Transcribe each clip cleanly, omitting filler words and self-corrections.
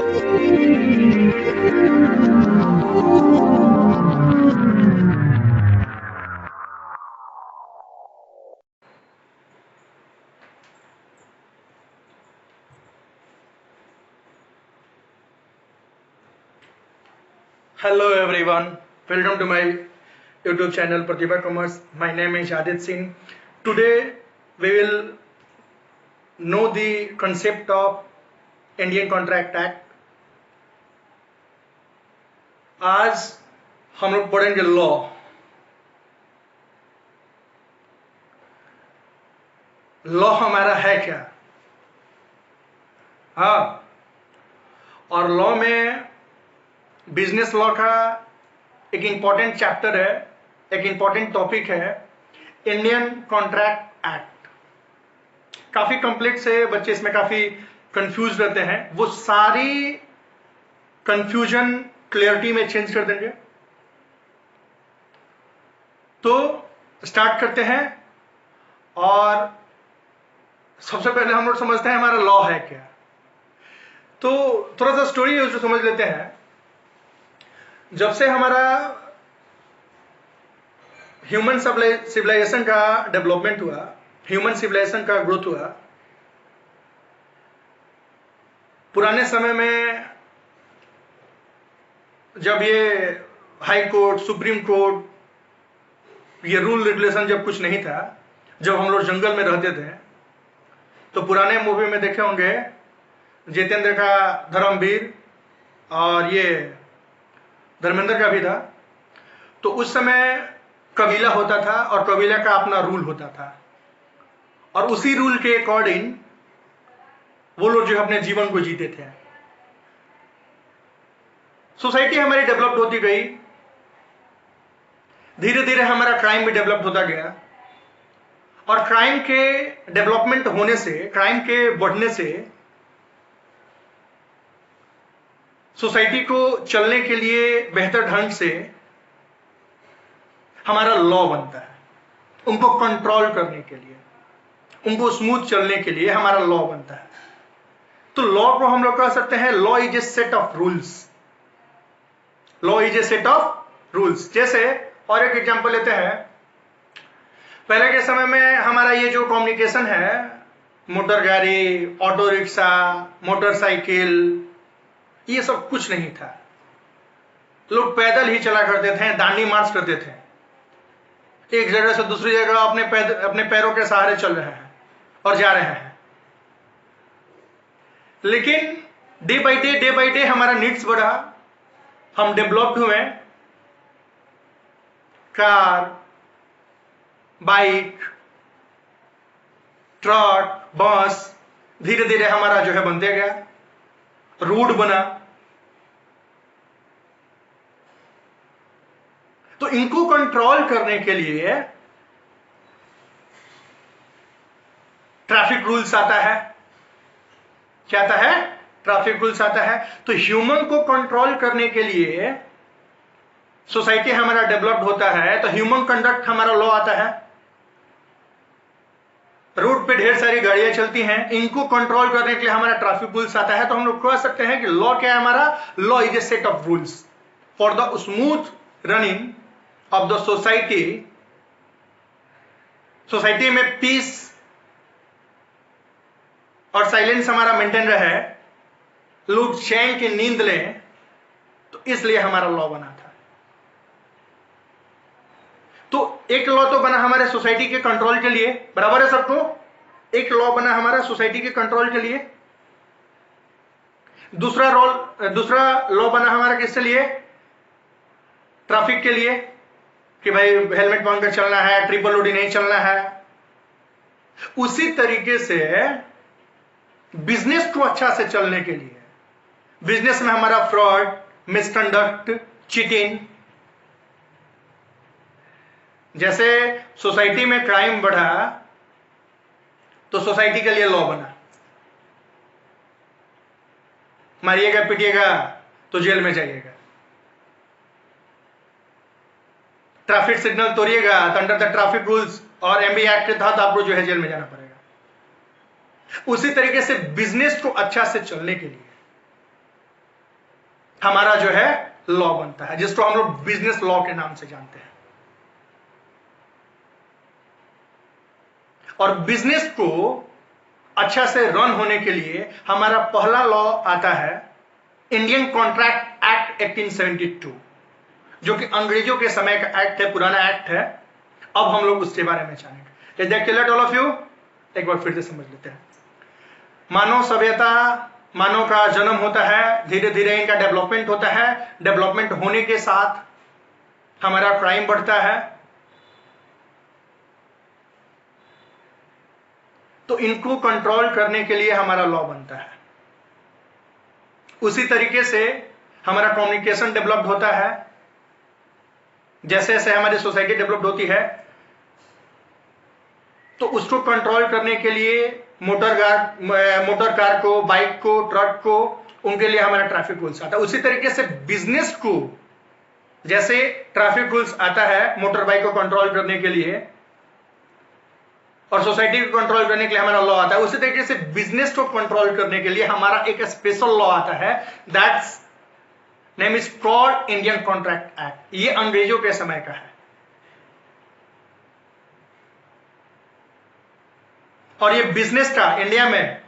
Hello everyone, welcome to my YouTube channel Pratibha Commerce. My name is Adit Singh. Today we will know the concept of Indian Contract Act. आज हम लोग पढ़ेंगे law. Law हमारा है क्या? हाँ, और लॉ में बिजनेस लॉ का एक इंपॉर्टेंट चैप्टर है, एक इंपॉर्टेंट टॉपिक है इंडियन कॉन्ट्रैक्ट एक्ट। काफी कॉम्प्लेक्स है, बच्चे इसमें काफी कंफ्यूज रहते हैं। वो सारी कंफ्यूजन क्लियरिटी में चेंज कर देंगे। तो स्टार्ट करते हैं, और सबसे पहले हम लोग समझते हैं हमारा लॉ है क्या। तो थोड़ा सा स्टोरी है उसको समझ लेते हैं। जब से हमारा ह्यूमन सिविलाइजेशन का डेवलपमेंट हुआ, ह्यूमन सिविलाइजेशन का ग्रोथ हुआ, पुराने समय में जब ये हाई कोर्ट, सुप्रीम कोर्ट, ये रूल रेगुलेशन जब कुछ नहीं था, जब हम लोग जंगल में रहते थे, तो पुराने मूवी में देखे होंगे जितेंद्र का धर्मवीर, और ये धर्मेंद्र का भी था। तो उस समय कबीला होता था और कबीला का अपना रूल होता था, और उसी रूल के अकॉर्डिंग वो लोग जो अपने जीवन को जीते थे। सोसाइटी हमारी डेवलप्ड होती गई, धीरे धीरे हमारा क्राइम भी डेवलप होता गया, और क्राइम के डेवलपमेंट होने से, क्राइम के बढ़ने से सोसाइटी को चलने के लिए बेहतर ढंग से हमारा लॉ बनता है। उनको कंट्रोल करने के लिए, उनको स्मूथ चलने के लिए हमारा लॉ बनता है। तो लॉ को हम लोग कह सकते हैं law is A set of rules. Law is A set of rules. जैसे और एक एग्जांपल लेते हैं। पहले के समय में हमारा ये जो कम्युनिकेशन है, मोटर गाड़ी, ऑटो रिक्शा, मोटरसाइकिल, ये सब कुछ नहीं था। लोग पैदल ही चला करते थे, दांडी मार्च करते थे, एक जगह से दूसरी जगह अपने पैरों के सहारे चल रहे हैं और जा रहे हैं। लेकिन डे बाय डे हमारा नीड्स बढ़ा, हम डेवलप्ड हुए। कार, बाइक, ट्रक, बस धीरे धीरे हमारा जो है बनते गया, रोड बना। तो इनको कंट्रोल करने के लिए ट्रैफिक रूल्स आता है। क्या आता है? ट्रैफिक रूल्स आता है। तो ह्यूमन को कंट्रोल करने के लिए सोसाइटी हमारा डेवलप्ड होता है, तो ह्यूमन कंडक्ट हमारा लॉ आता है। रोड पे ढेर सारी गाड़ियां चलती हैं, इनको कंट्रोल करने के लिए हमारा ट्रैफिक रूल्स आता है। तो हम लोग कह सकते हैं कि लॉ क्या है हमारा? Law is A set of rules for the smooth running of the society. Society में पीस और साइलेंस हमारा मेंटेन रहे, लोग चैन की नींद लें, तो इसलिए हमारा लॉ बना था। तो एक लॉ तो बना हमारे सोसाइटी के कंट्रोल के लिए, बराबर है सबको? एक लॉ बना हमारा सोसाइटी के कंट्रोल के लिए। दूसरा लॉ बना हमारा किसके लिए? ट्रैफिक के लिए, कि भाई हेलमेट पहन कर चलना है, ट्रिपल लोडी नहीं चलना है। उसी तरीके से बिजनेस को अच्छा से चलने के लिए, बिजनेस में हमारा फ्रॉड, मिसकंडक्ट, चीटिंग, जैसे सोसाइटी में क्राइम बढ़ा तो सोसाइटी के लिए लॉ बना, मारिएगा पीटिएगा तो जेल में जाइएगा, ट्रैफिक सिग्नल तोड़िएगा तो अंडर द ट्रैफिक रूल्स और एमबी एक्ट के तहत आपको जो है जेल में जाना पड़ेगा। उसी तरीके से बिजनेस को अच्छा से चलने के लिए हमारा जो है लॉ बनता है, जिसको हम लोग बिजनेस लॉ के नाम से जानते हैं। और बिजनेस को अच्छा से रन होने के लिए हमारा पहला लॉ आता है इंडियन कॉन्ट्रैक्ट एक्ट 1872, जो कि अंग्रेजों के समय का एक्ट है, पुराना एक्ट है। अब हम लोग उसके बारे में जानेंगे। Is that clear all of you? एक बार फिर से समझ लेते हैं। मानव सभ्यता, मानव का जन्म होता है, धीरे धीरे इनका डेवलपमेंट होता है। डेवलपमेंट होने के साथ हमारा क्राइम बढ़ता है, तो इनको कंट्रोल करने के लिए हमारा लॉ बनता है। उसी तरीके से हमारा कम्युनिकेशन डेवलप्ड होता है। जैसे जैसे हमारी सोसाइटी डेवलप्ड होती है, तो उसको कंट्रोल करने के लिए मोटर कार को, बाइक को, ट्रक को, उनके लिए हमारा ट्रैफिक रूल्स आता है। उसी तरीके से बिजनेस को, जैसे ट्रैफिक रूल्स आता है मोटर बाइक को कंट्रोल करने के लिए और सोसाइटी को कंट्रोल करने के लिए हमारा लॉ आता है, उसी तरीके से बिजनेस को कंट्रोल करने के लिए हमारा एक स्पेशल लॉ आता है। That's name is called Indian contract act. ये अंग्रेजों के समय का है। और ये बिजनेस का इंडिया में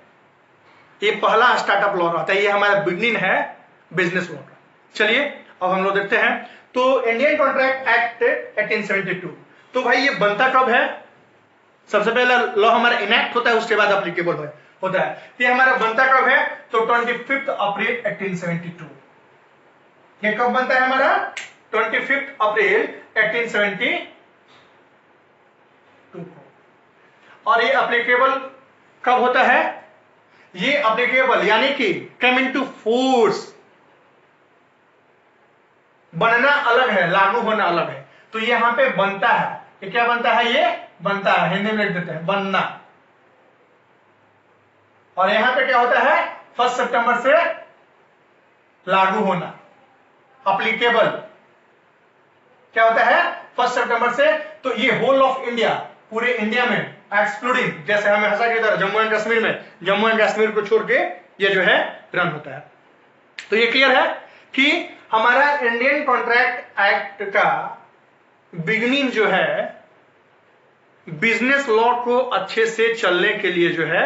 ये पहला स्टार्टअप लॉ रहता है। ये हमारा बिगिनिंग है बिजनेस लॉ का। चलिए अब हम लोग देखते हैं। तो इंडियन कॉन्ट्रैक्ट एक्ट 1872, तो भाई ये बनता कब है? सबसे पहला लॉ हमारा इनैक्ट होता है, उसके बाद एप्लीकेबल होता है। ये हमारा बनता कब है? तो 25 अप्रैल 1872। ये कब बनता है हमारा? 25 अप्रैल 1872। और ये एप्लीकेबल कब होता है? ये एप्लीकेबल यानी कि कम इनटू फोर्स, बनना अलग है, लागू होना अलग है। तो यहां पे बनता है। ये क्या बनता है? ये बनता है, हिंदी में लिख देते हैं बनना। और यहां पे क्या होता है? 1 सितंबर से लागू होना। एप्लीकेबल क्या होता है? 1 सितंबर से। तो ये होल ऑफ इंडिया, पूरे इंडिया में, एक्सक्लूडिंग, जैसे हमें हंसा के इधर जम्मू एंड कश्मीर में, जम्मू एंड कश्मीर को छोड़ के ये जो है रन होता है। तो ये क्लियर है कि हमारा इंडियन कॉन्ट्रैक्ट एक्ट का बिगिनिंग जो है बिजनेस लॉ को अच्छे से चलने के लिए जो है,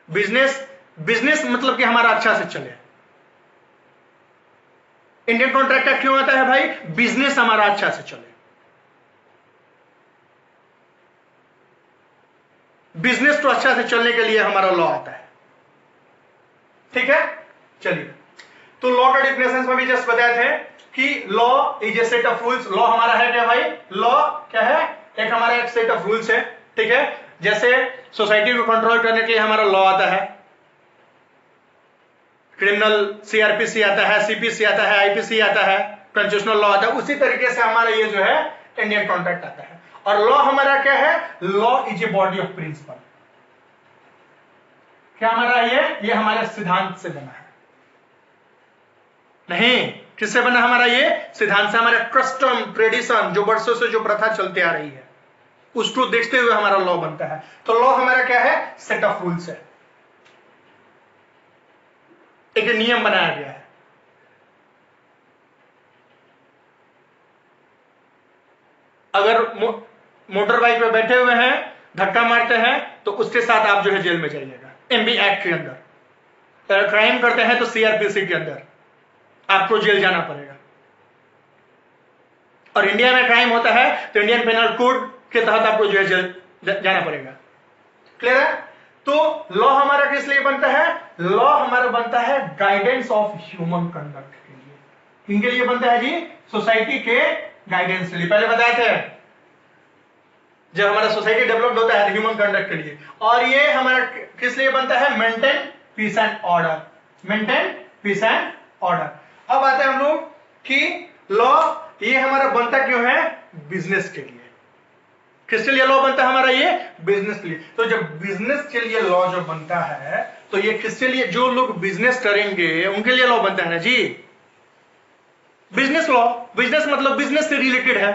बिजनेस मतलब कि हमारा अच्छा से चले। इंडियन कॉन्ट्रैक्ट एक्ट क्यों आता है भाई? बिजनेस हमारा अच्छा से चले, बिजनेस तो अच्छा से चलने के लिए हमारा लॉ आता है। ठीक है, चलिए। तो लॉ का डेफिनेशन में भी जस्ट बताए थे कि law is A set of rules. Law हमारा है क्या भाई? लॉ क्या है? एक हमारा एक सेट ऑफ रूल्स है। ठीक है, जैसे सोसाइटी को कंट्रोल करने के लिए हमारा लॉ आता है, क्रिमिनल सीआरपीसी आता है, सीपीसी आता है, आईपीसी आता है, कॉन्स्टिट्यूशनल लॉ आता है। उसी तरीके से हमारा ये जो है इंडियन कॉन्ट्रैक्ट आता है। और लॉ हमारा क्या है? Law is a body of principle. क्या हमारा ये हमारे सिद्धांत से बना है। नहीं, किससे बना हमारा ये? सिद्धांत से। हमारे कस्टम, ट्रेडिशन, जो वर्षों से जो प्रथा चलती आ रही है, उसको देखते हुए हमारा लॉ बनता है। तो लॉ हमारा क्या है? सेट ऑफ रूल्स है, एक नियम बनाया गया है। अगर मोटर बाइक पे बैठे हुए हैं, धक्का मारते हैं, तो उसके साथ आप जो है जेल में जाइएगा, एमबी एक्ट के अंदर। अगर क्राइम करते हैं तो सीआरपीसी के अंदर आपको जेल जाना पड़ेगा। और इंडिया में क्राइम होता है तो इंडियन पेनल कोड के तहत आपको जो है जेल जाना पड़ेगा। क्लियर है? तो लॉ हमारा किस लिए बनता है? लॉ हमारा बनता है गाइडेंस ऑफ ह्यूमन कंडक्ट के लिए। किनके लिए बनता है जी? सोसाइटी के गाइडेंस के लिए। पहले बताए थे जब हमारा सोसाइटी डेवलप्ड होता है ह्यूमन कंडक्ट के लिए। और ये हमारा किस लिए बनता है? Maintain piece and order, maintain piece and order. अब आते हैं हम लोग कि लॉ ये हमारा बनता क्यों है? बिजनेस के लिए। किसके लिए लॉ बनता है हमारा? ये बिजनेस के लिए। तो जब बिजनेस के लिए लॉ जो बनता है, तो ये किसके लिए? जो लोग बिजनेस करेंगे उनके लिए लॉ बनता है ना जी, बिजनेस लॉ। बिजनेस मतलब बिजनेस से रिलेटेड है,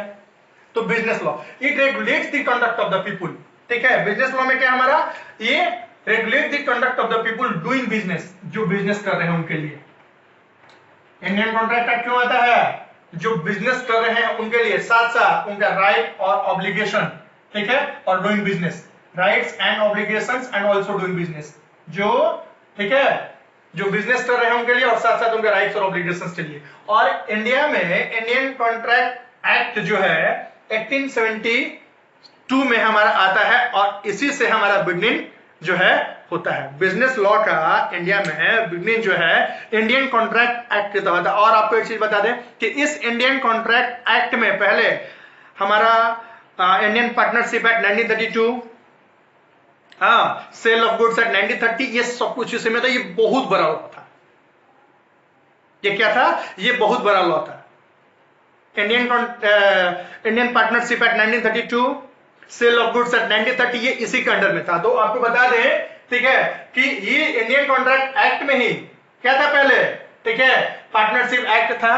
तो business law it regulates the conduct of the people. ठीक है, बिजनेस लॉ में क्या हमारा? ये regulate the conduct of the people doing business, जो बिजनेस कर रहे हैं उनके लिए। इंडियन कॉन्ट्रैक्ट एक्ट क्यों आता है? जो बिजनेस कर रहे हैं उनके लिए साथ साथ उनका राइट और ऑब्लिगेशन, ठीक है, और doing business, rights and obligations and also doing business, जो ठीक है जो बिजनेस कर रहे हैं उनके लिए और साथ साथ उनके राइट्स और ऑब्लिगेशंस के लिए। और इंडिया में इंडियन कॉन्ट्रैक्ट एक्ट जो है 1872 में हमारा आता है और इसी से हमारा बिगनिंग जो है होता है। बिजनेस लॉ का इंडिया में बिगनिंग जो है इंडियन कॉन्ट्रैक्ट एक्ट के तहत। और आपको एक चीज बता दें कि इस इंडियन कॉन्ट्रैक्ट एक्ट में पहले हमारा इंडियन पार्टनरशिप एक्ट 1932, हाँ, सेल ऑफ गुड्स एक्ट 1930, ये सब कुछ इसी में था। ये बहुत बड़ा लॉ था। ये क्या था? ये बहुत बड़ा लॉ था। Indian partnership act 1932, sale of goods act 1930, ये इसी के अंडर में था। तो आपको बता दें, ठीक है, कि ये इंडियन कॉन्ट्रैक्ट एक्ट में ही क्या था पहले, ठीक है, पार्टनरशिप एक्ट था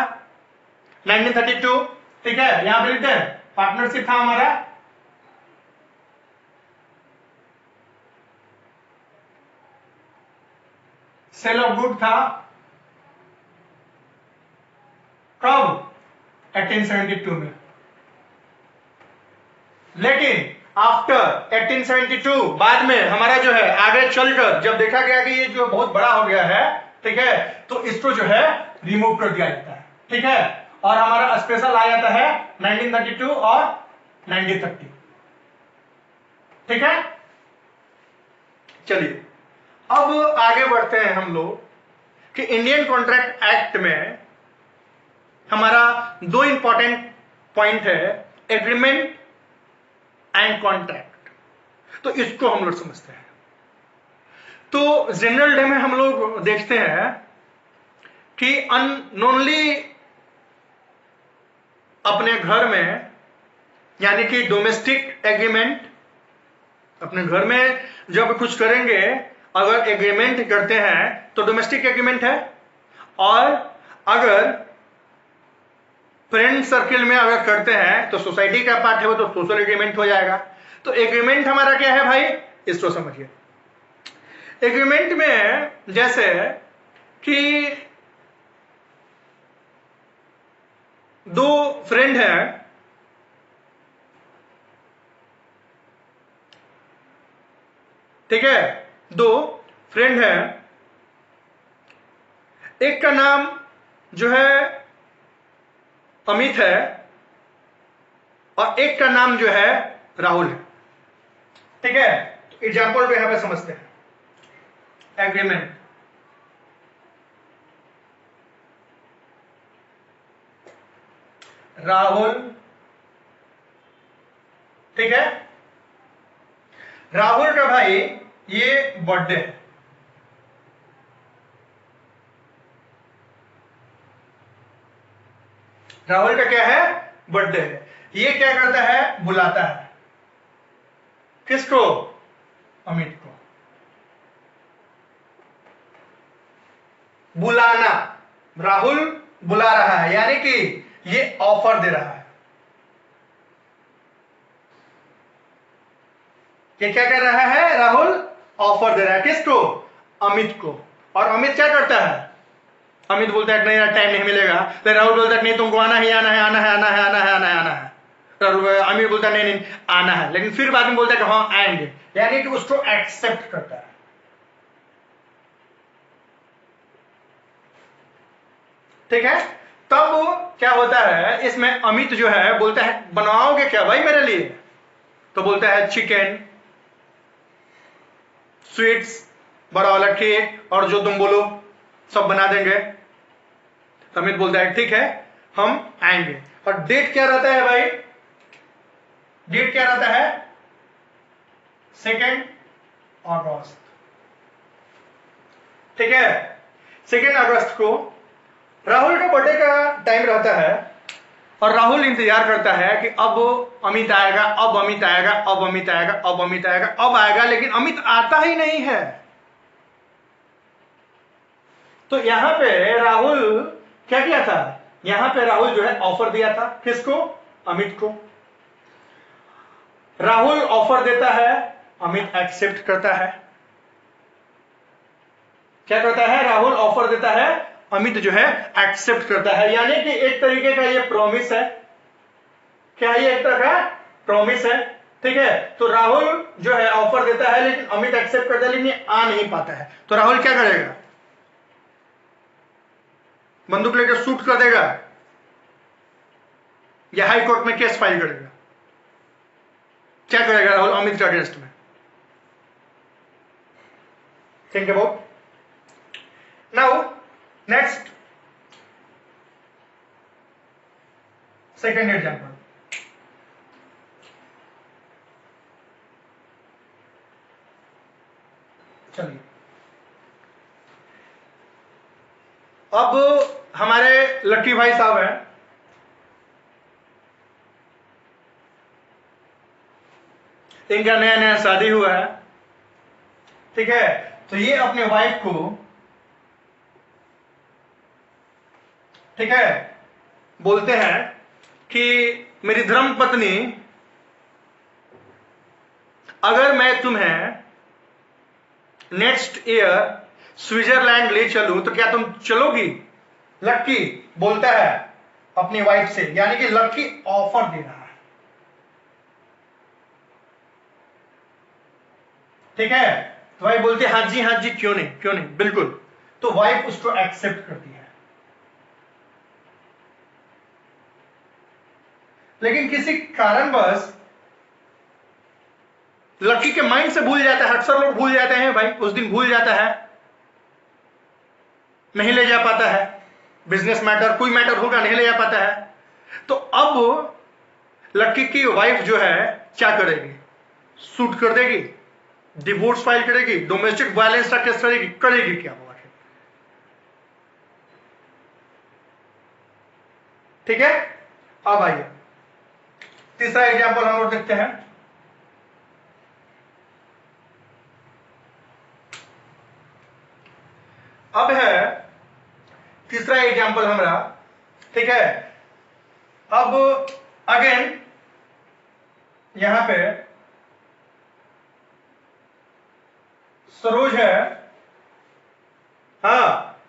1932, ठीक है, यहां पे लिखते हैं पार्टनरशिप था हमारा, सेल ऑफ गुड था कब? 1872 में। लेकिन आफ्टर 1872 बाद में हमारा जो है आगे चलकर जब देखा गया कि ये जो बहुत बड़ा हो गया है, ठीक है, तो इसको जो है रिमूव कर दिया जाता है, ठीक है, और हमारा स्पेशल आ जाता है 1932 और 1930, ठीक है। चलिए अब आगे बढ़ते हैं हम लोग कि इंडियन कॉन्ट्रैक्ट एक्ट में हमारा दो इंपॉर्टेंट पॉइंट है, एग्रीमेंट एंड कॉन्ट्रैक्ट। तो इसको हम लोग समझते हैं। तो जनरल डे में हम लोग देखते हैं कि अननोनली अपने घर में, यानी कि डोमेस्टिक एग्रीमेंट, अपने घर में जब कुछ करेंगे अगर एग्रीमेंट करते हैं तो डोमेस्टिक एग्रीमेंट है, और अगर फ्रेंड सर्किल में अगर करते हैं तो सोसाइटी का पार्ट है वो तो सोशल एग्रीमेंट हो जाएगा। तो एग्रीमेंट हमारा क्या है भाई, इसको समझिए। एग्रीमेंट में जैसे कि दो फ्रेंड हैं, ठीक है, दो फ्रेंड हैं, एक का नाम जो है अमित है और एक का नाम जो है राहुल है, ठीक है। तो एग्जाम्पल को यहां पे समझते हैं। एग्रीमेंट, राहुल, ठीक है, राहुल का भाई ये बर्थडे है, राहुल का क्या है, बर्थडे है। ये क्या करता है, बुलाता है किसको, अमित को। बुलाना, राहुल बुला रहा है, यानी कि ये ऑफर दे रहा है। ये क्या कर रहा है, राहुल ऑफर दे रहा है किसको, अमित को। और अमित क्या करता है, अमित बोलता है नहीं यार टाइम नहीं मिलेगा, तो राहुल बोलता है नहीं तुमको आना ही आना है, आना है, आना है, आना है, आना है, आना है। अमित बोलता है नहीं नहीं आना है, लेकिन फिर बाद में बोलता है कि हाँ आएंगे, यानी कि उसको एक्सेप्ट करता है, ठीक है। तब क्या होता है, इसमें अमित जो है बोलता है बनवाओगे क्या भाई मेरे लिए, तो बोलता है चिकन, स्वीट्स, बड़ा वाला केक और जो तुम बोलो सब बना देंगे। अमित बोलता है ठीक है हम आएंगे। और डेट क्या रहता है भाई, डेट क्या रहता है, 2 अगस्त, ठीक है। 2 अगस्त को राहुल का बर्थडे का टाइम रहता है और राहुल इंतजार करता है कि अब अमित आएगा, अब अमित आएगा, अब अमित आएगा, अब अमित आएगा, अब आएगा, लेकिन अमित आता ही नहीं है। तो यहां पे राहुल क्या किया था, यहां पे राहुल जो है ऑफर दिया था किसको, अमित को। राहुल ऑफर देता है, अमित एक्सेप्ट करता है। क्या करता है, राहुल ऑफर देता है, अमित जो है एक्सेप्ट करता है। यानी कि एक तरीके का ये प्रॉमिस है। क्या ये एक तरह का प्रॉमिस है? ठीक है। तो राहुल जो है ऑफर देता है लेकिन अमित एक्सेप्ट करता है, लेकिन ये आ नहीं पाता है। तो राहुल क्या करेगा? बंदूक लेकर शूट कर देगा या हाई कोर्ट में केस फाइल करेगा? क्या करेगा राहुल अमित के अगेंस्ट में? Think about. Now next second example. चलिए, अब हमारे लक्की भाई साहब हैं, इनका नया नया शादी हुआ है। ठीक है। तो ये अपने वाइफ को, ठीक है, बोलते हैं कि मेरी धर्म पत्नी, अगर मैं तुम्हें नेक्स्ट ईयर स्विट्जरलैंड ले चलूं तो क्या तुम चलोगी? लक्की बोलता है अपनी वाइफ से, यानी कि लक्की ऑफर दे रहा है। ठीक है। तो वाइफ बोलती है हाँ जी क्यों नहीं, क्यों नहीं, बिल्कुल। तो वाइफ उसको एक्सेप्ट करती है। लेकिन किसी कारणवश लक्की के माइंड से भूल जाता है। अक्सर लोग भूल जाते हैं भाई, उस दिन भूल जाता है, नहीं ले जा पाता है, बिजनेस मैटर कोई मैटर होगा, नहीं ले जा पाता है। तो अब लक्की की वाइफ जो है क्या करेगी? सूट कर देगी, डिवोर्स फाइल करेगी, डोमेस्टिक वायलेंस का केस करेगी, करेगी क्या वो आखिर? ठीक है। अब आइए तीसरा एग्जाम्पल हम लोग देखते हैं। अब है तीसरा एग्जाम्पल हमारा। ठीक है। अब अगेन यहां पे सरोज है, हाँ,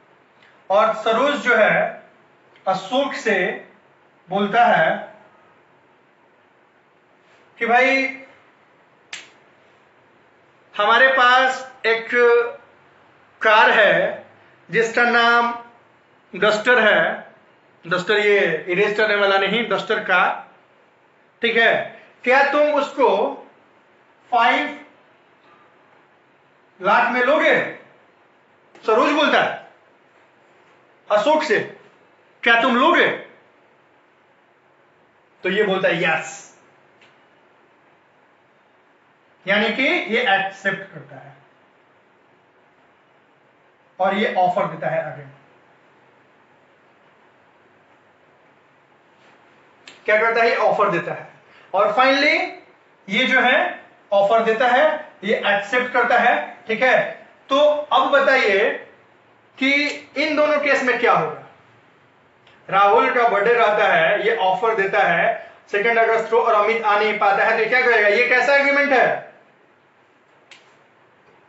और सरोज जो है अशोक से बोलता है कि भाई हमारे पास एक कार है जिसका नाम डस्टर है। डस्टर ये इरेज करने वाला नहीं, डस्टर कार। ठीक है। क्या तुम उसको 5 लाख में लोगे? सरोज बोलता है अशोक से, क्या तुम लोगे? तो ये बोलता है यस, यानी कि ये एक्सेप्ट करता है और ये ऑफर देता है अगेन। क्या करता है? ये ऑफर देता है और फाइनली ये जो है ऑफर देता है, ये एक्सेप्ट करता है। ठीक है। तो अब बताइए कि इन दोनों केस में क्या होगा? राहुल का बर्थडे रहता है, ये ऑफर देता है 2 अगस्त को और अमित आ नहीं पाता है, तो क्या करेगा? ये कैसा एग्रीमेंट है?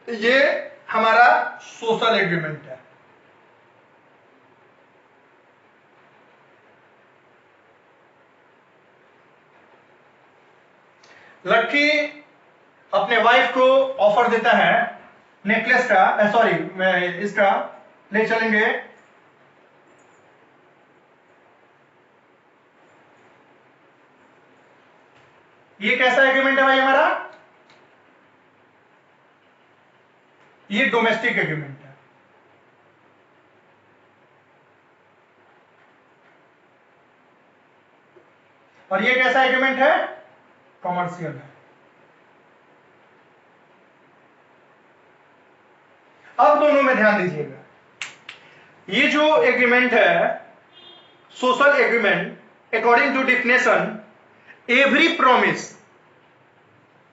ये हमारा सोशल एग्रीमेंट है। लक्की अपने वाइफ को ऑफर देता है नेकलेस का, सॉरी इसका ले चलेंगे, ये कैसा एग्रीमेंट है भाई हमारा? ये डोमेस्टिक एग्रीमेंट है। और ये कैसा एग्रीमेंट है? कॉमर्शियल है। अब दोनों में ध्यान दीजिएगा, ये जो एग्रीमेंट है social agreement, according to definition every promise,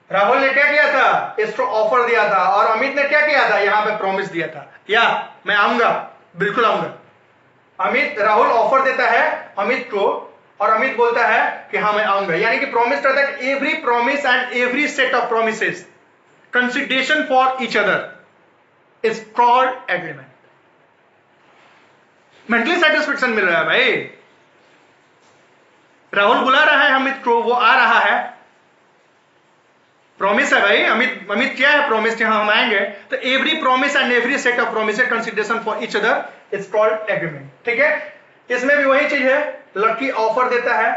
Rahul ने क्या किया था? इसको ऑफर दिया था और अमित ने क्या किया था? यहां पे प्रॉमिस दिया था, या मैं आऊंगा, बिल्कुल आऊंगा। अमित, राहुल ऑफर देता है अमित को और अमित बोलता है कि हाँ मैं आऊंगा, यानी कि प्रॉमिस करता है। Every promise and every set of promises consideration for each other is called agreement. Mentally satisfaction मिल रहा है भाई। राहुल बुला रहा है अमित को, वो आ रहा है, प्रॉमिस है भाई। अमित क्या है? प्रॉमिस कि हाँ हम आएंगे। तो every promise and every set of promise consideration for each other is called agreement. ठीक है, इसमें भी वही चीज है, लकी ऑफर देता है,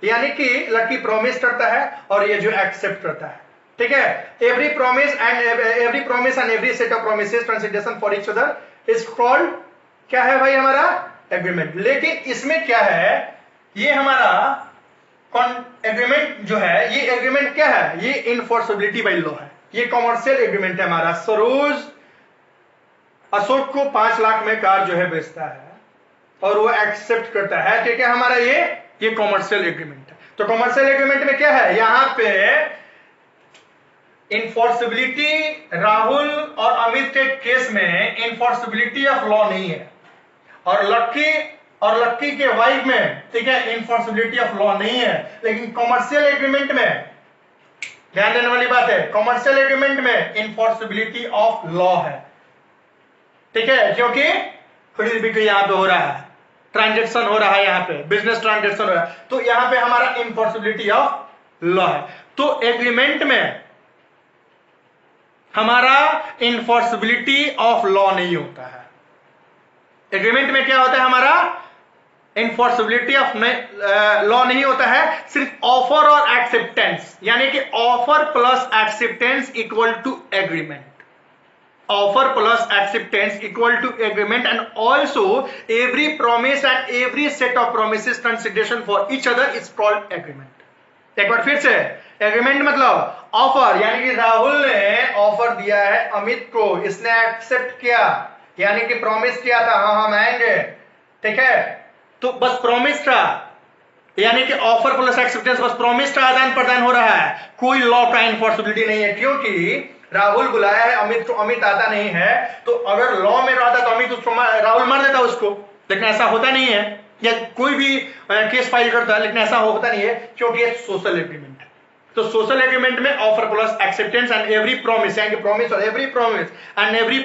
यानी कि लकी प्रॉमिस करता है और ये जो एक्सेप्ट करता है। ठीक है, every promise and every set of promises consideration for each other is called क्या है भाई? हमारा एग्रीमेंट। लेकिन इसमें क्या है, ये हमारा एग्रीमेंट जो है, ये एग्रीमेंट क्या है? ये इनफोर्सेबिलिटी बाय लॉ है, ये कॉमर्शियल एग्रीमेंट है हमारा। सरोज अशोक को 5 लाख में कार जो है बेचता है और वो एक्सेप्ट करता है। ठीक है, हमारा ये कॉमर्शियल एग्रीमेंट है। तो कॉमर्शियल एग्रीमेंट में क्या है? यहां पे इनफोर्सिबिलिटी, राहुल और अमित के केस में इनफोर्सिबिलिटी ऑफ लॉ नहीं है, और लक्की के वाइफ में, ठीक है, इनफोर्सिबिलिटी ऑफ लॉ नहीं है। लेकिन कॉमर्शियल एग्रीमेंट में ध्यान देने वाली बात है, कॉमर्शियल एग्रीमेंट में इनफोर्सिबिलिटी ऑफ लॉ है। ठीक है, क्योंकि खरीद बिक्री यहां पे हो रहा है, ट्रांजैक्शन हो रहा है, यहां पे बिजनेस ट्रांजैक्शन हो रहा है, तो यहां पे हमारा इनफोर्सिबिलिटी ऑफ लॉ है। तो एग्रीमेंट में हमारा इनफोर्सिबिलिटी ऑफ लॉ नहीं होता है। एग्रीमेंट में क्या होता है? हमारा इनफोर्सिबिलिटी ऑफ लॉ नहीं होता है, सिर्फ ऑफर और एक्सेप्टेंस, यानी कि offer plus acceptance equal to agreement. Offer plus acceptance equal to agreement, and also every promise and every set of promises consideration for each other is called agreement। एक बार फिर से, एग्रीमेंट मतलब offer, यानी कि राहुल ने offer दिया है अमित को, इसने एक्सेप्ट किया, यानी कि प्रॉमिस किया था हाँ हम आएंगे। ठीक है, तो बस प्रॉमिस था, यानी कि ऑफर प्लस एक्सेप्टेंस, बस प्रॉमिस का आदान प्रदान हो रहा है, कोई लॉ का इनफोर्सिबिलिटी नहीं है। क्योंकि राहुल बुलाया है अमित को, अमित आता नहीं है, तो अगर लॉ में रहता तो अमित उसको राहुल मार देता उसको, लेकिन ऐसा होता नहीं है, या कोई भी केस फाइल करता है, लेकिन ऐसा होता नहीं है क्योंकि ये सोशल एग्रीमेंट है। तो सोशल एग्रीमेंट में offer plus acceptance and every promise, यानी प्रॉमिस और every promise and every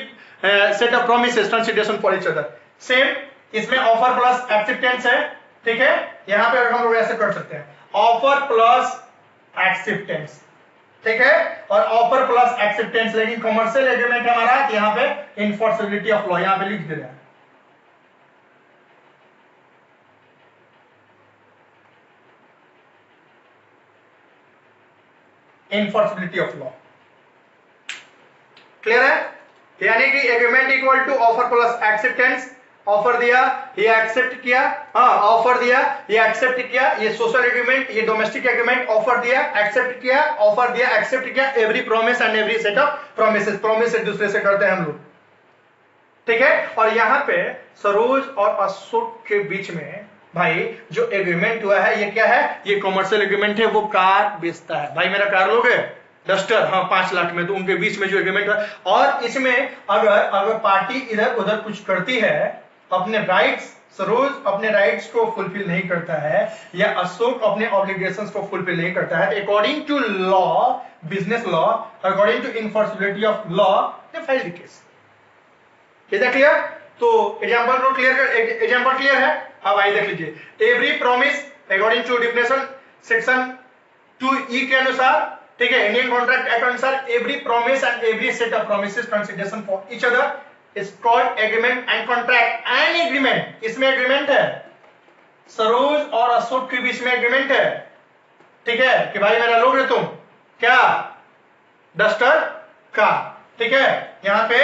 set of promises consideration for each other. Same इसमें ऑफर प्लस एक्सेप्टेंस है। ठीक है, यहां पे हम लोग ऐसे कर सकते हैं, ऑफर प्लस एक्सेप्टेंस, ठीक है, और ऑफर प्लस एक्सेप्टेंस। लेकिन कमर्शियल एग्रीमेंट हमारा यहां पे इनफोर्सिबिलिटी ऑफ लॉ, यहां पे लिख दे रहा है इनफोर्सिबिलिटी ऑफ लॉ। क्लियर है? यानी कि agreement equal to offer plus acceptance, offer दिया, ये एक्सेप्ट किया, हाँ ऑफर दिया, ये एक्सेप्ट किया, ये सोशल एग्रीमेंट, ये डोमेस्टिक एग्रीमेंट, ऑफर दिया, एक्सेप्ट किया, ऑफर दिया, एक्सेप्ट किया, every promise and every set of promises, promise एक दूसरे से करते हैं हम लोग। ठीक है, और यहां पे सरोज और अशोक के बीच में भाई जो एग्रीमेंट हुआ है, ये क्या है? ये कॉमर्शियल एग्रीमेंट है। वो कार बेचता है, भाई मेरा कार लोगे डस्टर, हाँ 5 लाख में, तो उनके बीच में जो एग्रीमेंट है। और इसमें अगर पार्टी इधर उधर कुछ करती है, अपने राइट्स, सरोज अपने राइट्स को फुलफिल नहीं करता है, या अशोक अपने ऑब्लिगेशंस को फुलफिल नहीं करता है, according to law, business law, according to enforceability of law, they file the case. Is clear? तो एग्जांपल को एग्जांपल क्लियर है? अब आइए देख लीजिए, every promise according to definition section 2E के अनुसार, ठीक है, इंडियन कॉन्ट्रैक्ट एक्ट अनुसार, every promise and every set of promises consideration for each other is called agreement and contract and agreement। इसमें एग्रीमेंट है, सरोज और अशोक के बीच में एग्रीमेंट है। ठीक है, कि भाई मेरा लोग तुम क्या डस्टर कार, ठीक है, यहां पे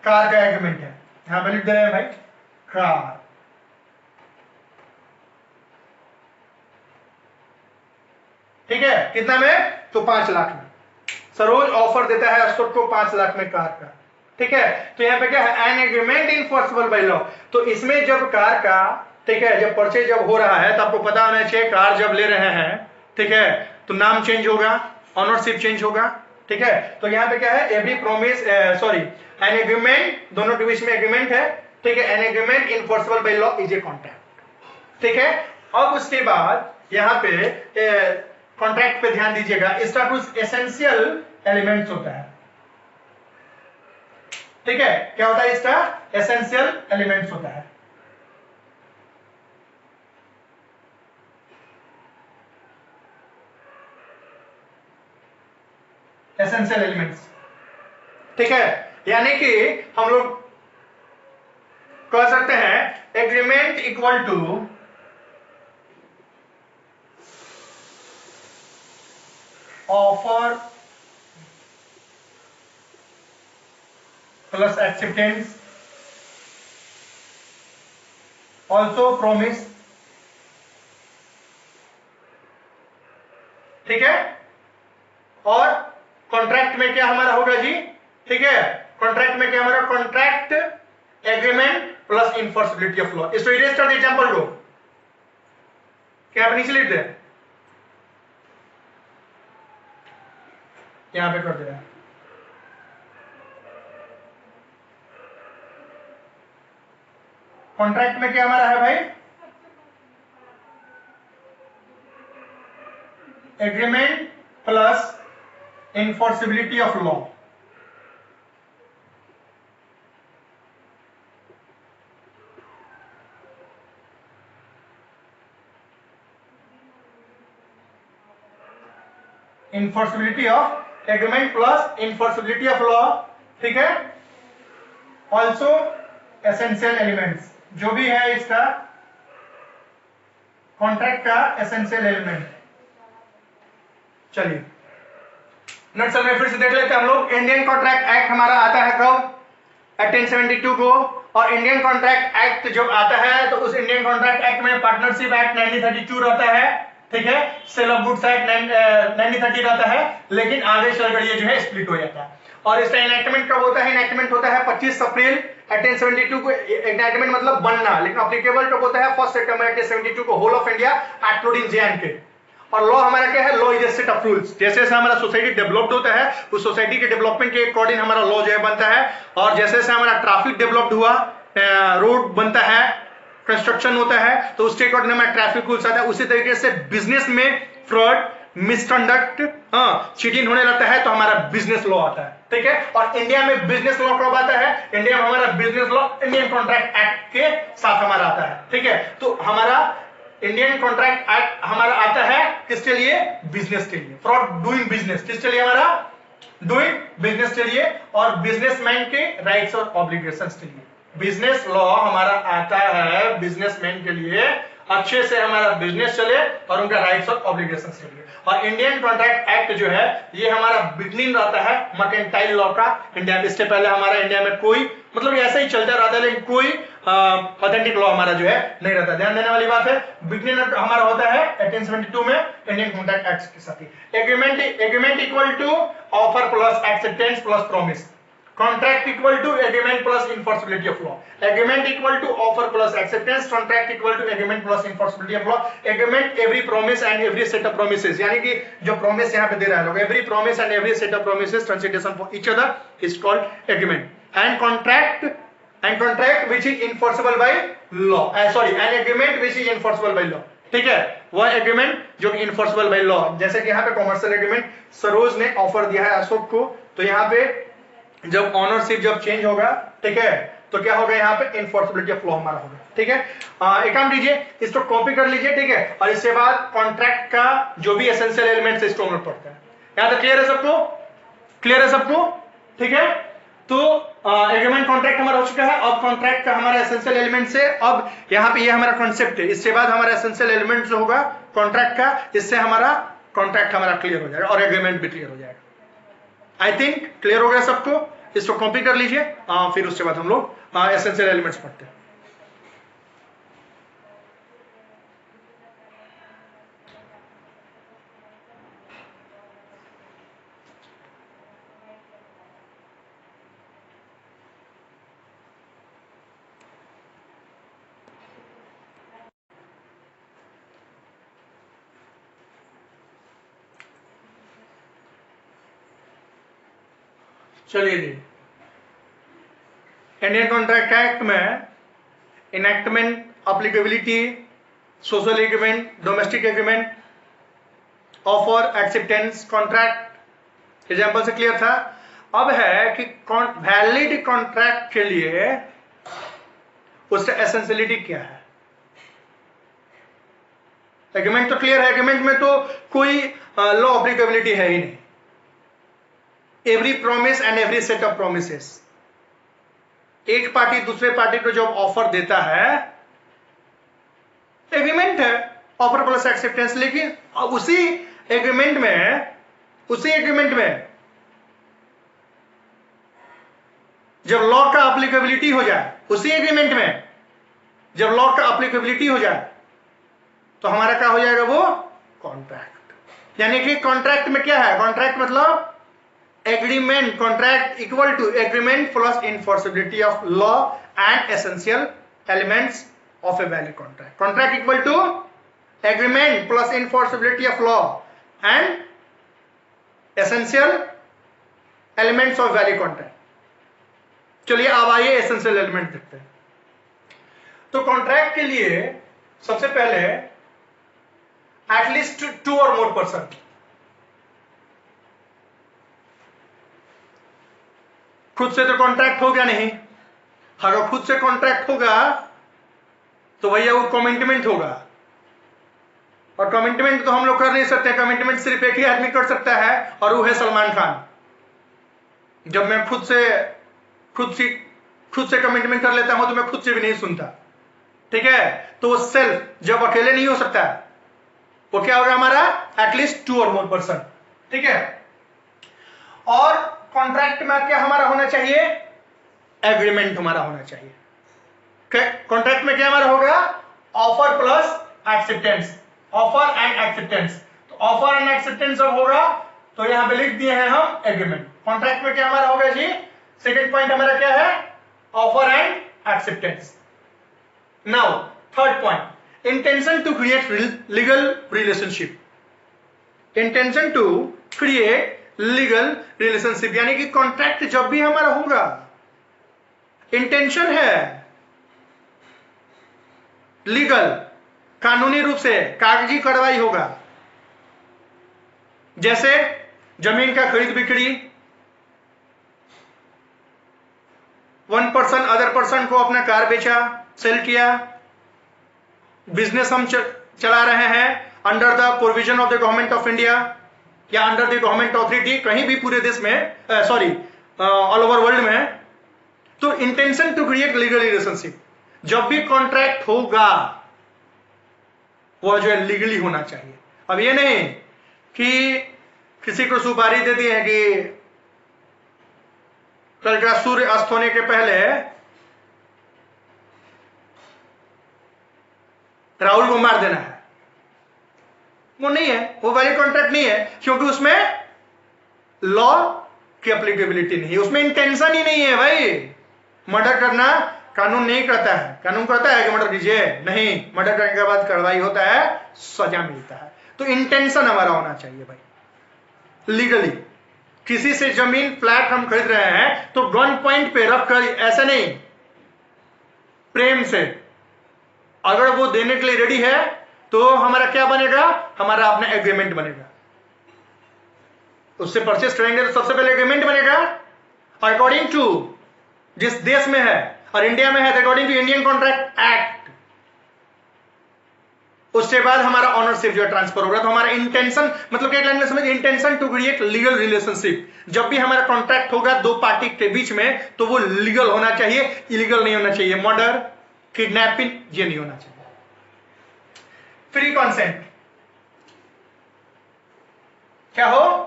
कार का एग्रीमेंट है, यहां पे लिख दे रहे हैं भाई कार। ठीक है, कितना में? तो 5 लाख में। सरोज ऑफर देता है अशोक को 5 लाख में कार का। ठीक है, तो यहां पे क्या है? An agreement enforceable by law. तो इसमें जब कार का, ठीक है, जब परचेज जब हो रहा है, तो आपको पता होना चाहिए कार जब ले रहे हैं, ठीक है, तो नाम चेंज होगा, ऑनरशिप चेंज होगा। ठीक है, तो यहां पे क्या है? Every promise, sorry, an agreement, दोनों के बीच में एग्रीमेंट है। ठीक है, an agreement enforceable by law is a contract. ठीक है, अब उसके बाद यहां पे कॉन्ट्रैक्ट पे ध्यान दीजिएगा, इसका कुछ एसेंशियल एलिमेंट्स होता है। ठीक है, क्या होता है? इसका एसेंशियल एलिमेंट्स होता है। Essential elements. ठीक है, यानी कि हम लोग कह सकते हैं agreement equal to offer plus acceptance also promise. ठीक है, और कॉन्ट्रैक्ट में क्या हमारा होगा जी? ठीक है, कॉन्ट्रैक्ट में क्या हमारा? Contract agreement plus enforceability of law. इसको इरेज कर दे एग्जांपल को, क्या आप नीचे लिख दे, यहां पे कर दे रहा है। कॉन्ट्रैक्ट में क्या हमारा है भाई? Agreement plus enforceability of law. Enforceability of agreement plus enforceability of law. ठीक है, ऑल्सो एसेंशियल एलिमेंट्स, जो भी है इसका कॉन्ट्रैक्ट का एसेंशियल एलिमेंट। चलिए नोट्स में फिर से देख लेते हैं हम लोग। इंडियन कॉन्ट्रैक्ट एक्ट हमारा आता है कब? 1872 को। और इंडियन कॉन्ट्रैक्ट एक्ट जब आता है तो उस इंडियन कॉन्ट्रैक्ट एक्ट में पार्टनरशिप एक्ट 1932 रहता है। ठीक है, सेल ऑफ गुड्स एक्ट 1930 रहता है, लेकिन आगे चलकर ये जो है स्प्लिट हो जाता है। और इसका इनैक्टमेंट कब होता है? इनैक्टमेंट होता है 25 अप्रैल 1872 को। इनैक्टमेंट मतलब बनना, लेकिन अप्लीकेबल कब होता है? 1 सितंबर 1872 को, होल ऑफ इंडिया इंक्लूडिंग जे-एंड-के। और लॉ हमारा क्या है? Law is A set of rules. जैसे जैसे हमारा सोसाइटी डेवलप्ड होता है, उस सोसाइटी के डेवलपमेंट के अकॉर्डिंग हमारा लॉ जो है बनता है। और जैसे जैसे हमारा ट्रैफिक डेवलप्ड हुआ, रोड बनता है, कंस्ट्रक्शन होता है, तो उसके अकॉर्डिंग हमारा ट्रैफिक रूल्स आता है। उसी तरीके से बिजनेस में फ्रॉड, मिसकंडक्ट, चीटिंग होने लगता है तो हमारा बिजनेस लॉ आता है। ठीक है, और इंडिया में बिजनेस लॉ कब आता है? इंडिया में हमारा business law Indian contract act के साथ हमारा आता है। ठीक है, तो हमारा इंडियन कॉन्ट्रैक्ट एक्ट हमारा आता है किसके लिए? बिजनेस के लिए, फॉर डूइंग बिजनेस। किसके लिए? हमारा डूइंग बिजनेस के लिए, और बिजनेसमैन के राइट्स और ऑब्लिगेशंस के लिए। बिजनेस लॉ हमारा आता है बिजनेसमैन के लिए, अच्छे से हमारा बिजनेस चले और उनका राइट्स और ऑब्लिगेशंस के लिए। और इंडियन कॉन्ट्रैक्ट एक्ट जो है ये हमारा बिगनिंग रहता है मर्केंटाइल लॉ का इंडिया में। इससे पहले हमारा इंडिया में कोई, मतलब ऐसा ही चलता रहता है, लेकिन कोई ऑथेंटिक लॉ हमारा जो है नहीं रहता। ध्यान देने वाली बात है, बिगनिंग हमारा होता है 1872 में इंडियन कॉन्ट्रैक्ट एक्ट के साथ ही। Agreement equal to offer plus acceptance plus promise. Contract equal to agreement plus enforceability of law. Agreement equal to offer plus acceptance. Contract equal to agreement plus enforceability of law. Agreement every promise and every set of promises. यानी कि जो promise यहाँ पे दे रहा है लोग, every promise and every set of promises consideration for each other is called agreement. And contract which is enforceable by law. Sorry, an agreement which is enforceable by law. ठीक है, वह एग्रीमेंट जो enforceable by law. जैसे कि यहाँ पे commercial agreement Saroj ने offer दिया है अशोक को, तो यहाँ पे जब ऑनरशिप जब चेंज होगा, ठीक है, तो क्या होगा? यहाँ पे इनफोर्सिबिलिटी ऑफ लॉ हमारा होगा। ठीक है, एक काम कीजिए, इसको कॉपी कर लीजिए। ठीक है, और इसके बाद कॉन्ट्रैक्ट का जो भी एसेंशियल एलिमेंट्स है इसको हम लोग पढ़ते हैं। यहाँ तक क्लियर है सबको? क्लियर है सबको? ठीक है, तो एग्रीमेंट कॉन्ट्रैक्ट हमारा हो चुका है। अब कॉन्ट्रैक्ट का हमारा एसेंशियल एलिमेंट्स है। अब यहाँ पे ये हमारा कॉन्सेप्ट है, इसके बाद हमारा एसेंशियल एलिमेंट जो होगा कॉन्ट्रैक्ट का, इससे हमारा कॉन्ट्रैक्ट हमारा क्लियर हो जाएगा और एग्रीमेंट भी क्लियर हो जाएगा। आई थिंक क्लियर हो गया सबको? इसको कॉपी कर लीजिए, फिर उसके बाद हम लोग एसेंशियल एलिमेंट्स पढ़ते हैं। चलिए जी, इंडियन कॉन्ट्रैक्ट एक्ट में enactment, applicability, social agreement, domestic agreement, offer, acceptance, contract example से क्लियर था। अब है कि वैलिड कॉन्ट्रैक्ट के लिए उसका एसेंशियलिटी क्या है। एग्रीमेंट तो क्लियर है, एग्रीमेंट में तो कोई लॉ अप्लीकेबिलिटी है ही नहीं। Every promise and every set of promises. एक पार्टी दूसरे पार्टी को जब ऑफर देता है, एग्रीमेंट है, ऑफर प्लस एक्सेप्टेंस। लेकिन उसी एग्रीमेंट में जब लॉ का एप्लीकेबिलिटी हो जाए, उसी एग्रीमेंट में जब लॉ का एप्लीकेबिलिटी हो जाए, तो हमारा क्या हो जाएगा? वो कॉन्ट्रैक्ट। यानी कि कॉन्ट्रैक्ट में क्या है? कॉन्ट्रैक्ट मतलब agreement, contract equal to agreement plus enforceability of law and essential elements of a valid contract. Contract equal to agreement plus enforceability of law and essential elements of valid contract. चलिए अब आइए essential element देखते हैं। तो contract के लिए सबसे पहले एटलीस्ट 2 और मोर पर्सन, खुद से तो कॉन्ट्रैक्ट होगा नहीं। अगर खुद से कॉन्ट्रैक्ट होगा तो भैया वो कमिटमेंट होगा, और कमिटमेंट तो हम लोग कर नहीं सकते। कमिटमेंट सिर्फ एक ही आदमी कर सकता है, और वो है सलमान खान। जब मैं खुद से कमिटमेंट कर लेता हूं तो मैं खुद से भी नहीं सुनता, ठीक है? तो वो सेल्फ जब अकेले नहीं हो सकता, वो क्या होगा? हमारा एटलीस्ट 2 और मोर पर्सन, ठीक है? और कॉन्ट्रैक्ट में क्या हमारा होना चाहिए? एग्रीमेंट हमारा होना चाहिए। कॉन्ट्रैक्ट में क्या हमारा होगा? Offer plus acceptance, offer and acceptance. तो ऑफर एंड एक्सेप्टेंस जब होगा तो यहां पे लिख दिए हैं हम एग्रीमेंट। कॉन्ट्रैक्ट में क्या हमारा होगा जी? सेकेंड पॉइंट हमारा क्या है? Offer and acceptance. Now third point, intention to create legal relationship. Intention to create legal relationship, यानी कि कॉन्ट्रैक्ट जब भी हमारा होगा, इंटेंशन है लीगल, कानूनी रूप से कागजी कार्रवाई होगा। जैसे जमीन का खरीद बिक्री, वन पर्सन अदर पर्सन को अपना कार बेचा, सेल किया, बिजनेस हम चला रहे हैं under the provision of the government of India या अंडर द गवर्नमेंट ऑथोरिटी, कहीं भी पूरे देश में, सॉरी ऑल ओवर वर्ल्ड में। तो intention to create legal relationship, जब भी कॉन्ट्रैक्ट होगा वो जो है लीगली होना चाहिए। अब ये नहीं कि किसी को सुपारी दे दी है कि कल का सूर्य अस्त होने के पहले राहुल को मार देना है, वो नहीं है, वो वैलिड कॉन्ट्रैक्ट नहीं है, क्योंकि उसमें लॉ की एप्लीकेबिलिटी नहीं है, उसमें इंटेंशन ही नहीं है। भाई मर्डर करना कानून नहीं कहता है, कानून कहता है कि मर्डर कीजिए, नहीं, मर्डर करने के बाद कार्रवाई होता है, सजा मिलता है। तो इंटेंशन हमारा होना चाहिए भाई लीगली। किसी से जमीन फ्लैट हम खरीद रहे हैं तो गन पॉइंट पे रख कर, ऐसा नहीं, प्रेम से, अगर वो देने के लिए रेडी है तो हमारा क्या बनेगा? हमारा अपना एग्रीमेंट बनेगा। उससे परचेस करेंगे तो सबसे पहले एग्रीमेंट बनेगा अकॉर्डिंग टू जिस देश में है, और इंडिया में है according to Indian contract act. उसके बाद हमारा ऑनरशिप जो है ट्रांसफर होगा। तो हमारा इंटेंशन मतलब क्या लैंग्वेज समझ, intention to create legal relationship. जब भी हमारा कॉन्ट्रैक्ट होगा दो पार्टी के बीच में तो वो लीगल होना चाहिए, इलीगल नहीं होना चाहिए। मर्डर, किडनैपिंग ये नहीं होना चाहिए। फ्री कंसेंट क्या हो?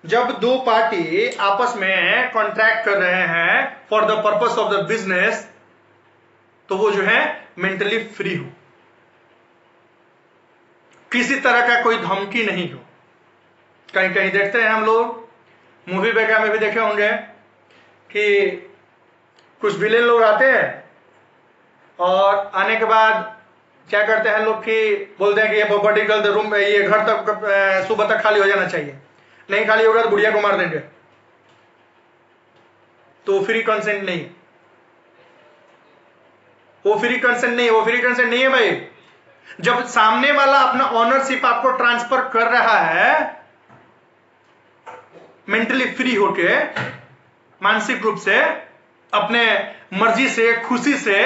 जब दो पार्टी आपस में कॉन्ट्रैक्ट कर रहे हैं for the purpose of the business, तो वो जो है मेंटली फ्री हो, किसी तरह का कोई धमकी नहीं हो। कहीं कहीं देखते हैं हम लोग, मूवी वगैरह में भी देखे होंगे कि कुछ विलेन लोग आते हैं और आने के बाद क्या करते हैं लोग कि बोलते हैं कि ये प्रॉपर्टी का रूम, ये घर तक सुबह तक खाली हो जाना चाहिए, नहीं खाली होगा तो बुढ़िया को मार देंगे। तो फ्री कंसेंट नहीं, वो फ्री कंसेंट नहीं, वो फ्री कंसेंट नहीं है भाई। जब सामने वाला अपना ऑनरशिप आपको ट्रांसफर कर रहा है मेंटली फ्री होके, मानसिक रूप से, अपने मर्जी से, खुशी से,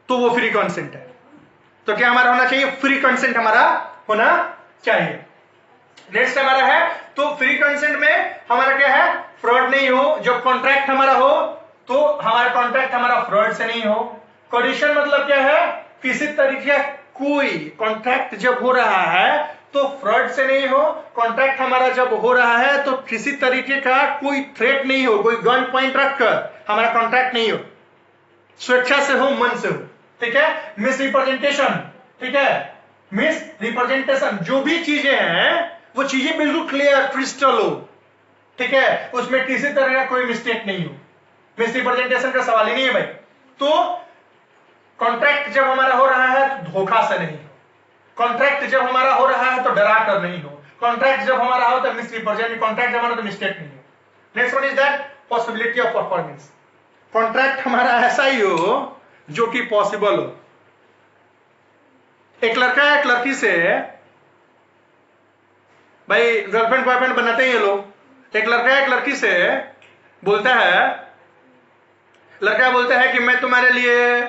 तो वो फ्री कंसेंट है। तो क्या हमारा होना चाहिए? फ्री कंसेंट हमारा होना चाहिए। नेक्स्ट हमारा है तो फ्री कंसेंट में हमारा क्या है, फ्रॉड नहीं हो। जब कॉन्ट्रैक्ट हमारा हो तो हमारा कॉन्ट्रैक्ट हमारा फ्रॉड से नहीं हो। कंडीशन मतलब क्या है, किसी तरीके कोई कॉन्ट्रैक्ट जब हो रहा है तो फ्रॉड से नहीं हो। कॉन्ट्रैक्ट हमारा जब हो रहा है तो किसी तरीके का कोई थ्रेट नहीं हो, कोई गन पॉइंट रखकर हमारा कॉन्ट्रैक्ट नहीं हो, स्वेच्छा से हो, मन से हो। ठीक है, मिस रिप्रेजेंटेशन, ठीक है, मिस रिप्रेजेंटेशन, जो भी चीजें हैं वो चीजें बिल्कुल क्लियर क्रिस्टल हो। ठीक है, उसमें किसी तरह का कोई मिस्टेक नहीं हो, मिस रिप्रेजेंटेशन का सवाल ही नहीं है भाई। तो कॉन्ट्रैक्ट जब हमारा हो रहा है तो धोखा से नहीं हो, कॉन्ट्रैक्ट जब हमारा हो रहा है तो डरा कर नहीं हो, कॉन्ट्रैक्ट जब हमारा हो तो मिस रिप्रेजेंट, कॉन्ट्रैक्ट जब हमारा तो मिस्टेक नहीं हो। Next one is that possibility of performance. Contract हमारा ऐसा ही हो जो कि पॉसिबल हो। एक लड़का एक लड़की से, भाई गर्लफ्रेंड बॉयफ्रेंड बनाते हैं ये लोग, एक लड़का एक लड़की से बोलता है, लड़का बोलता है कि मैं तुम्हारे लिए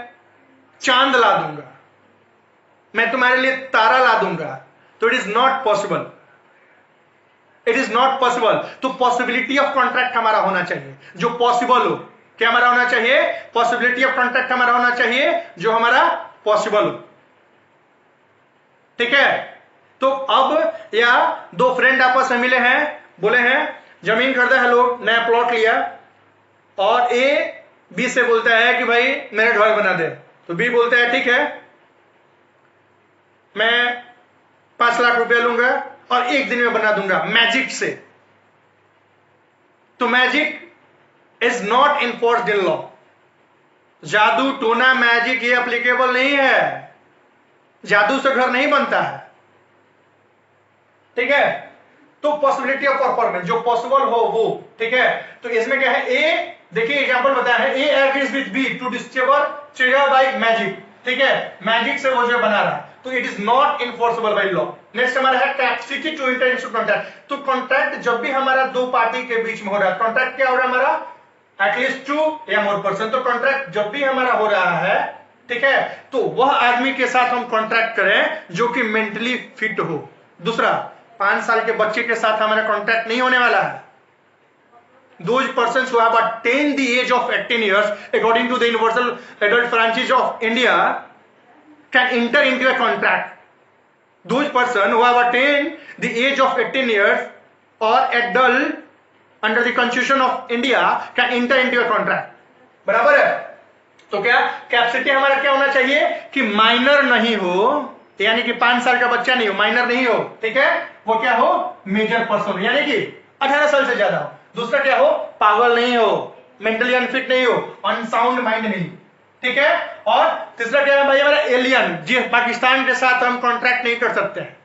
चांद ला दूंगा, मैं तुम्हारे लिए तारा ला दूंगा, तो it is not possible, it is not possible. तो पॉसिबिलिटी ऑफ कॉन्ट्रैक्ट हमारा होना चाहिए जो पॉसिबल हो। क्या हमारा होना चाहिए, पॉसिबिलिटी ऑफ कॉन्ट्रैक्ट हमारा होना चाहिए जो हमारा पॉसिबल हो। ठीक है, तो अब या दो फ्रेंड आपस में मिले हैं, बोले हैं जमीन खरीदा है, लोग नया प्लॉट लिया, और ए बी से बोलता है कि भाई मेरा घर बना दे, तो बी बोलता है ठीक है मैं 5 लाख रुपया लूंगा और एक दिन में बना दूंगा मैजिक से। तो magic is not enforced in law. जादू टोना मैजिक ये एप्लीकेबल नहीं है, जादू से घर नहीं बनता है। ठीक है, तो पॉसिबिलिटी ऑफ परफॉर्मेंस जो पॉसिबल हो वो। ठीक है, तो इसमें क्या है, ए देखिए एग्जांपल बताया है, A agrees with B to discover treasure by magic. ठीक है, मैजिक से वो जो बना रहा है, तो it is not enforceable by law. Next हमारा है capacity to enter into contract. तो कॉन्ट्रैक्ट जब भी हमारा दो पार्टी के बीच में हो रहा है, कॉन्ट्रैक्ट क्या हो रहा है हमारा, एटलीस्ट 2 या मोर पर्सन। तो कॉन्ट्रैक्ट जब भी हमारा हो रहा है, ठीक है, तो वह आदमी के साथ हम कॉन्ट्रैक्ट करें जो कि मेंटली फिट हो। दूसरा, 5 साल के बच्चे के साथ हमारा कॉन्ट्रैक्ट नहीं होने वाला है। Those persons who have attained the age of 18 years according to the Universal Adult Franchise of India can enter into a contract. Those persons who have attained the age of 18 years or adult under the Constitution of India can enter into a contract. बराबर है? तो क्या capacity हमारा क्या होना चाहिए कि minor नहीं हो, यानी कि 5 साल का बच्चा नहीं हो, माइनर नहीं हो। ठीक है, वो क्या हो, मेजर पर्सन, यानी कि 18 साल से ज्यादा हो। दूसरा क्या हो, पागल नहीं हो, मेंटली अनफिट नहीं हो, अनसाउंड माइंड नहीं। ठीक है, और तीसरा क्या है भाई हमारा, एलियन, जी पाकिस्तान के साथ हम कॉन्ट्रैक्ट नहीं कर सकते हैं।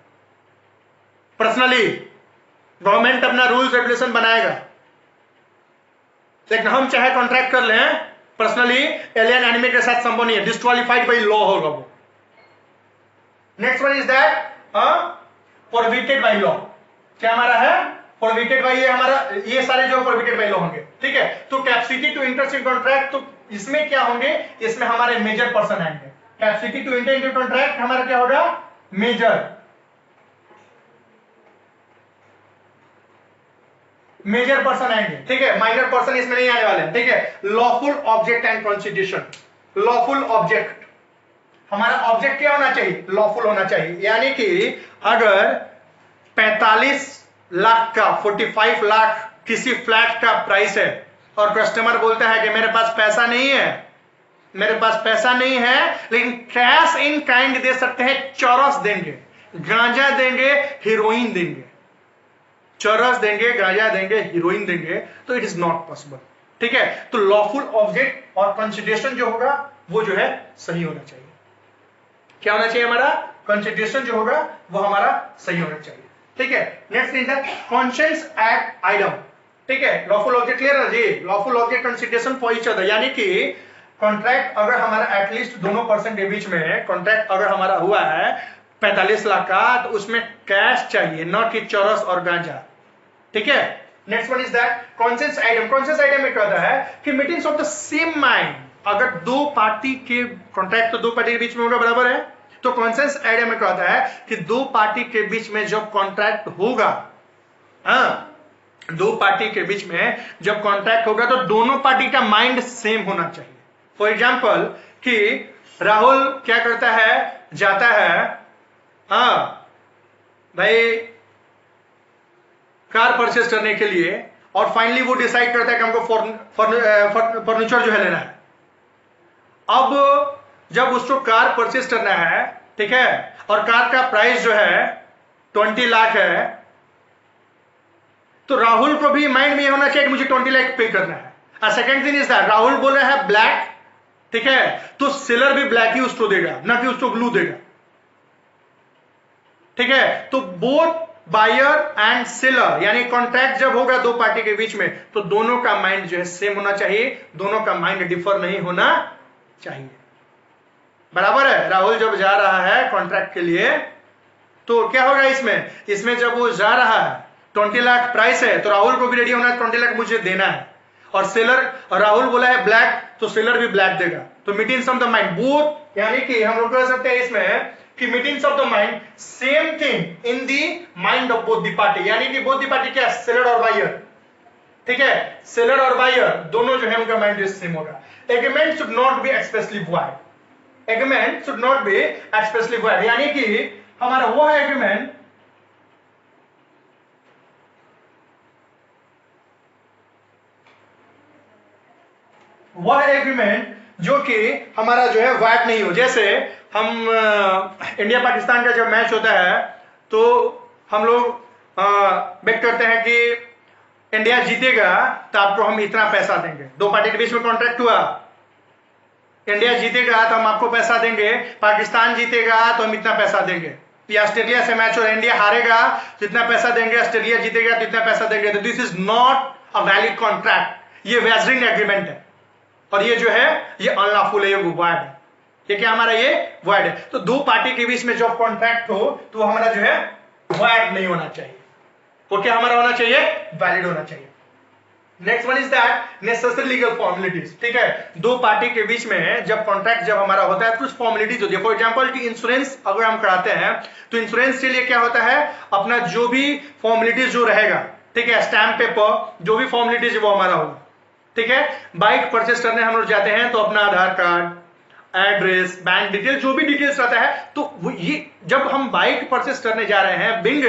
पर्सनली गवर्नमेंट अपना रूल्स रेगुलेशन बनाएगा, लेकिन हम चाहे कॉन्ट्रैक्ट कर लें, पर्सनली एलियन एनिमी के साथ संभव नहीं है, डिस्क्वालिफाइड बाय लॉ होगा वो। Next one is that prohibited by law. क्या हमारा है, प्रोहिबिटेड बाय, ये हमारा ये सारे जो प्रोहिबिटेड बाय लॉ होंगे। ठीक है, तो capacity to enter in contract, तो इसमें क्या होंगे, इसमें हमारे मेजर पर्सन आएंगे। Capacity to enter into contract हमारा क्या होगा, मेजर पर्सन आएंगे। ठीक है, माइनर पर्सन इसमें नहीं आने वाले। ठीक है, lawful object and constitution. Lawful object, हमारा ऑब्जेक्ट क्या होना चाहिए, लॉफुल होना चाहिए। यानी कि अगर 45 लाख का 45 लाख किसी फ्लैट का प्राइस है और कस्टमर बोलता है कि मेरे पास पैसा नहीं है, मेरे पास पैसा नहीं है, लेकिन कैश इन काइंड दे सकते हैं, चौरस देंगे, गांजा देंगे, हीरोइन देंगे, चौरस देंगे, गांजा देंगे, हीरोइन देंगे, तो इट इज नॉट पॉसिबल। ठीक है, तो लॉफुल ऑब्जेक्ट और कंसिडरेशन जो होगा वो जो है सही होना चाहिए। क्या होना चाहिए, हमारा कंसिडरेशन जो होगा वो हमारा सही होना चाहिए। ठीक है, next is conscious act item. ठीक है, लॉफुल ऑब्जेक्ट क्लियर है जी, lawful object consideration for each other, यानी कि कॉन्ट्रैक्ट अगर हमारा एटलीस्ट दोनों पर्सन के बीच में कॉन्ट्रैक्ट अगर हमारा हुआ है 45 लाख का, तो उसमें कैश चाहिए, नॉट कि चौरस और गांजा। ठीक है, next one is that conscience item. Conscience item में कहता है कि meetings of the same mind, अगर दो पार्टी के कॉन्ट्रैक्ट तो दो पार्टी के बीच में होगा, बराबर है, तो कॉन्सेंस आइटम में कहता है कि दो पार्टी के बीच में जब कॉन्ट्रैक्ट होगा हाँ, दो पार्टी के बीच में जब कॉन्ट्रैक्ट होगा तो दोनों पार्टी का माइंड सेम होना चाहिए। फॉर एग्जाम्पल कि राहुल क्या करता है, जाता है हाँ भाई कार परचेस करने के लिए, और फाइनली वो डिसाइड करता है कि हमको फर्नीचर जो है लेना है। अब जब उसको कार परचेस करना है, ठीक है, और कार का प्राइस जो है 20 लाख है, तो राहुल को भी माइंड में ये होना चाहिए कि मुझे 20 लाख पे करना है। Second thing is that Rahul बोल रहा है ब्लैक, ठीक है, तो सेलर भी ब्लैक ही उसको देगा, ना कि उसको ब्लू देगा, ठीक है। तो बोथ बायर एंड सेलर, यानी कॉन्ट्रैक्ट जब होगा दो पार्टी के बीच में, तो दोनों का माइंड जो है सेम होना चाहिए, दोनों का माइंड डिफर नहीं होना चाहिए। बराबर है। राहुल जब जा रहा है कॉन्ट्रैक्ट के लिए, तो क्या होगा इसमें जब वो जा रहा है 20 लाख प्राइस है, तो राहुल को भी रेडी होना है 20 लाख मुझे देना है, और सेलर, और राहुल बोला है ब्लैक, तो सेलर भी ब्लैक देगा। तो meetings of the mind both, यानी कि हम लोग कह सकते हैं इसमें कि meetings of the mind same thing in the mind of both the party, यानी कि बोथ द पार्टी क्या, सेलर और बायर, ठीक है, सेलर और बायर दोनों जो है उनका माइंड सेम होगा। Agreement should not be expressly void, agreement should not be expressly void, यानी कि हमारा वो है एग्रीमेंट वह एग्रीमेंट जो कि हमारा जो है वाइड नहीं हो। जैसे हम इंडिया पाकिस्तान का जब मैच होता है तो हम लोग बेट करते हैं कि इंडिया जीतेगा तो आपको हम इतना पैसा देंगे। दो पार्टी के बीच में कॉन्ट्रैक्ट हुआ, इंडिया जीतेगा तो हम आपको पैसा देंगे, पाकिस्तान जीतेगा तो हम इतना पैसा देंगे। या ऑस्ट्रेलिया से मैच हो रहा है, इंडिया हारेगा तो इतना पैसा देंगे, ऑस्ट्रेलिया जीतेगा तो इतना पैसा देंगे। तो this is not a valid contract, ये वेजरिंग एग्रीमेंट है, और ये जो है ये अनलॉफुल है, ये वॉइड है। ये क्या हमारा ये वॉइड है। तो दो पार्टी के बीच में जब कॉन्ट्रैक्ट हो तो हमारा जो है वॉइड नहीं होना चाहिए, वो क्या हमारा होना चाहिए, वैलिड होना चाहिए। Next one is that necessary legal formalities, ठीक है। दो पार्टी के बीच में जब कॉन्ट्रैक्ट जब हमारा होता है कुछ फॉर्मेलिटीज होती है। फॉर एग्जांपल कि इंश्योरेंस अगर हम कराते हैं तो इंश्योरेंस के लिए क्या होता है, अपना जो भी फॉर्मेलिटीज जो रहेगा, ठीक है, स्टैम्प पेपर जो भी फॉर्मेलिटीज वो हमारा होगा, ठीक है। बाइक परचेस करने हम लोग जाते हैं तो अपना आधार कार्ड, एड्रेस, बैंक डिटेल, जो भी डिटेल्स रहता है, तो ये जब हम बाइक परचेस करने जा रहे हैं, बिंग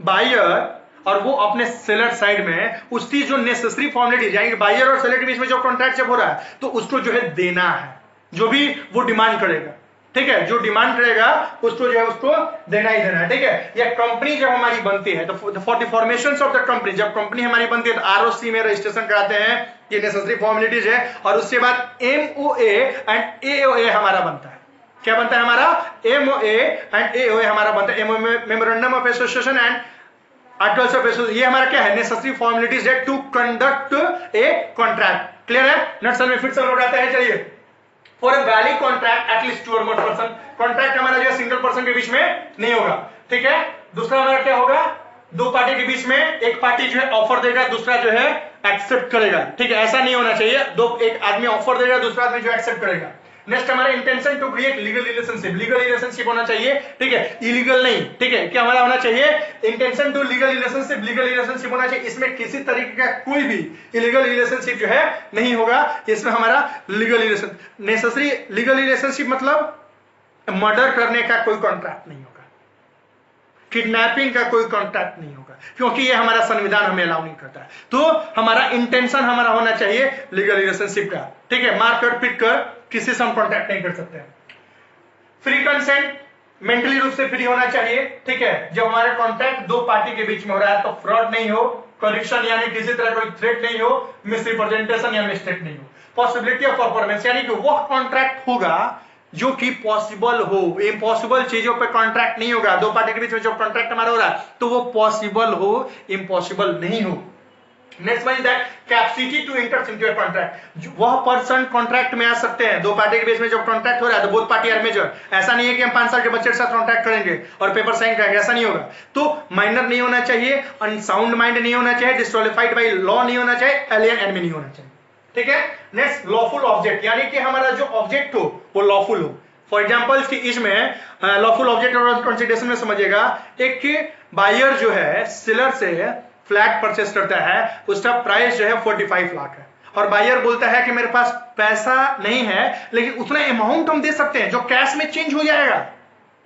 बायर और वो अपने सेलर साइड में उसकी जो नेसेसरी फॉर्मेलिटीज, यानी बायर और सेलर के बीच में जो कॉन्ट्रैक्ट जब हो रहा है तो उसको जो है देना है, जो भी वो डिमांड करेगा, ठीक है, जो डिमांड करेगा उसको जो है उसको देना ही देना है, ठीक है। या कंपनी जब हमारी बनती है तो for the formation of the company, जब कंपनी हमारी बनती है तो आरओसी में रजिस्ट्रेशन कराते हैं, ये नेसेसरी फॉर्मेलिटीज है। और उसके बाद एमओए एंड एओए हमारा बनता है। क्या बनता है हमारा, एमओए एंड एओए हमारा बनता है, MOA memorandum of association and articles of association. ये हमारा क्या है, नेसेसरी फॉर्मेलिटीज है to conduct a contract. Clear है। नेक्स्ट में फिर से लोग आते हैं, चलिए। For a valid contract at least two और मोर पर्सन, कॉन्ट्रैक्ट हमारा जो है सिंगल पर्सन के बीच में नहीं होगा, ठीक है। दूसरा हमारा क्या होगा, दो पार्टी के बीच में एक पार्टी जो है ऑफर देगा, दूसरा जो है एक्सेप्ट करेगा, ठीक है। ऐसा नहीं होना चाहिए, एक आदमी ऑफर देगा, दूसरा आदमी जो एक्सेप्ट करेगा। नेक्स्ट हमारा intention to create legal relationship, legal relationship होना चाहिए, ठीक है, इलीगल नहीं, ठीक है। क्या हमारा होना चाहिए, intention to legal relationship, legal relationship होना चाहिए। इसमें किसी तरीके का कोई भी इलीगल रिलेशनशिप जो है नहीं होगा, इसमें हमारा legal relation, necessary legal relationship मतलब मर्डर करने का कोई कॉन्ट्रैक्ट नहीं होगा, किडनैपिंग का कोई कॉन्ट्रैक्ट नहीं होगा, क्योंकि ये हमारा संविधान हमें अलाउ नहीं करता है। तो हमारा इंटेंशन हमारा होना चाहिए लीगल रिलेशनशिप का, ठीक है। मार कर पीट कर किसी से हम कॉन्टैक्ट नहीं कर सकते हैं। फ्री कंसेंट, मेंटली रूप से फ्री होना चाहिए, ठीक है। जब हमारा कॉन्ट्रैक्ट दो पार्टी के बीच में हो रहा है तो फ्रॉड नहीं हो, करप्शन यानी किसी तरह कोई थ्रेट नहीं हो, मिसरिप्रेजेंटेशन या मिस्टेक नहीं हो, पॉसिबिलिटी ऑफ परफॉर्मेंस यानी कि वह कॉन्ट्रैक्ट होगा जो कि पॉसिबल हो, इम्पॉसिबल चीजों पे कॉन्ट्रैक्ट नहीं होगा। दो पार्टी के बीच में जो कॉन्ट्रैक्ट हमारा हो रहा है तो वो पॉसिबल हो, इम्पॉसिबल नहीं हो। Next one is that capacity to enter into a contract, वह पर्सन कॉन्ट्रैक्ट में आ सकते हैं। दो पार्टी के बीच में जब कॉन्ट्रैक्ट हो रहा है तो बोथ पार्टी आर मेजर। ऐसा नहीं है कि हम 5 साल के बच्चे के साथ कॉन्ट्रैक्ट करेंगे और पेपर साइन करेंगे, ऐसा नहीं होगा। तो माइनर नहीं होना चाहिए, अनसाउंड माइंड नहीं होना चाहिए, डिस्क्वालिफाइड बाय लॉ नहीं होना चाहिए, एलियन एनमी नहीं होना चाहिए, ठीक है। नेक्स्ट लॉफुल ऑब्जेक्ट, यानी कि हमारा जो ऑब्जेक्ट हो वो लॉफुल हो। फॉर एग्जाम्पल इसमें लॉफुल ऑब्जेक्ट और कंसीडरेशन में समझिएगा, एक बायर जो है सेलर से फ्लैट परचेस करता है, उसका प्राइस जो है 45 लाख है, और बायर बोलता है कि मेरे पास पैसा नहीं है लेकिन उतना अमाउंट हम दे सकते हैं जो कैश में चेंज हो जाएगा।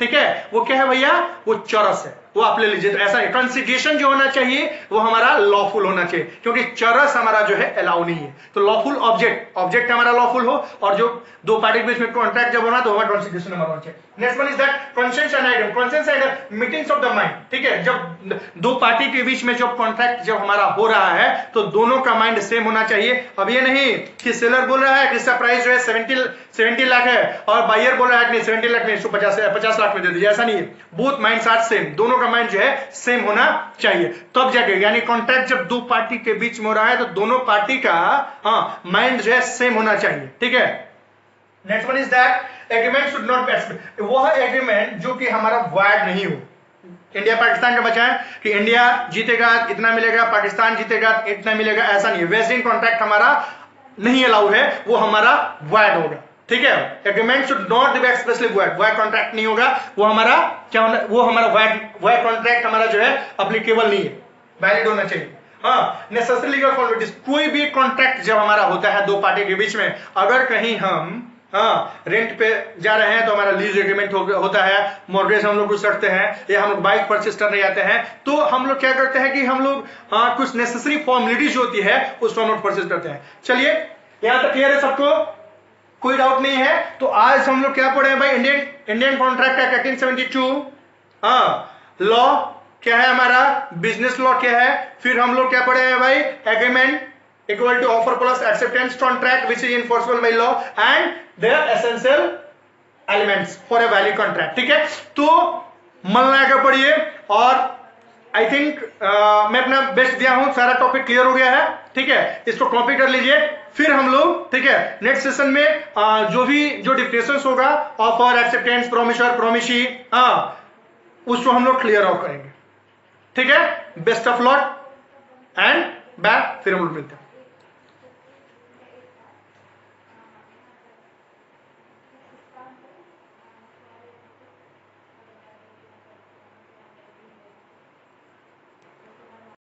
ठीक है, वो क्या है भैया, वो चरस है, वो आप ले लीजिए। तो ऐसा है, कंसीडरेशन जो होना चाहिए वो हमारा लॉफुल होना चाहिए, क्योंकि चरस हमारा जो है अलाउ नहीं है। तो लॉफुल ऑब्जेक्ट हमारा लॉफुल हो, और जो दो पार्टी के बीच में कॉन्ट्रैक्ट जब होना तो हमारा कंसीडरेशन हमारा होना चाहिए। Next one is that कंसेंशन item. कंसेंशन item meetings of the mind. ठीक है, जब दो पार्टी के बीच में जब कॉन्ट्रैक्ट जब हमारा हो रहा है तो दोनों का माइंड सेम होना चाहिए। अब ये नहीं कि सेलर बोल रहा है कि इसका प्राइस जो है 70 लाख है और बायर बोल रहा है कि 70 लाख नहीं, इसको 50 लाख में दे दीजिए, ऐसा नहीं है। बोथ माइंड्स आर सेम, दोनों का माइंड जो है सेम होना चाहिए, तब जाके, यानी कॉन्ट्रैक्ट जब दो पार्टी के बीच में हो रहा है तो दोनों पार्टी का माइंड जो है सेम होना चाहिए। ठीक है, next one is that agreement should not be, वह एग्रीमेंट जो कि हमारा वॉइड नहीं हो। इंडिया पाकिस्तान का बचा है कि इंडिया जीतेगा इतना मिलेगा, पाकिस्तान जीतेगा इतना मिलेगा, ऐसा नहीं है। वेस्टिंग कॉन्ट्रैक्ट हमारा नहीं अलाउ है, वो हमारा वॉइड होगा। ठीक है, agreement should not be expressly void, void contract नहीं होगा, वो हमारा क्या होना, वो हमारा वॉइड कॉन्ट्रैक्ट हमारा जो है एप्लीकेबल नहीं है, वैलिड होना चाहिए। हाँ, नेसेसरी लीगल फॉर्मेलिटीज, कोई भी कॉन्ट्रैक्ट जब हमारा होता है दो पार्टी के बीच में, अगर कहीं हम रेंट पे जा रहे हैं तो हमारा लीज एग्रीमेंट होता है, मॉर्गेज हम लोग कुछ रखते हैं, या हम लोग बाइक परचेस करने जाते हैं तो हम लोग क्या करते हैं कि हम लोग कुछ नेसेसरी फॉर्मेलिटीज जो होती है उसको हम लोग परचेस करते हैं। चलिए, यहां तक क्लियर है सबको, कोई डाउट नहीं है। तो आज हम लोग क्या पढ़े हैं भाई, इंडियन कॉन्ट्रैक्ट एक्ट 1872, लॉ क्या है हमारा, बिजनेस लॉ क्या है, फिर हम लोग क्या पढ़े हैं भाई, agreement equal to offer plus acceptance contract which is enforceable by law and their essential elements for a valid contract। ठीक है, तो मन लगा कर पढ़िए, और आई थिंक मैं अपना बेस्ट दिया हूं, सारा टॉपिक क्लियर हो गया है। ठीक है, इसको कॉपी कर लीजिए, फिर हम लोग ठीक है नेक्स्ट सेशन में जो डिफिनेशंस होगा, ऑफर, एक्सेप्टेंस, प्रोमिसर, प्रोमिसी, उसको हम लोग क्लियर आउट करेंगे। ठीक है, best of lot and back, फिर हम लोग मिलते हैं।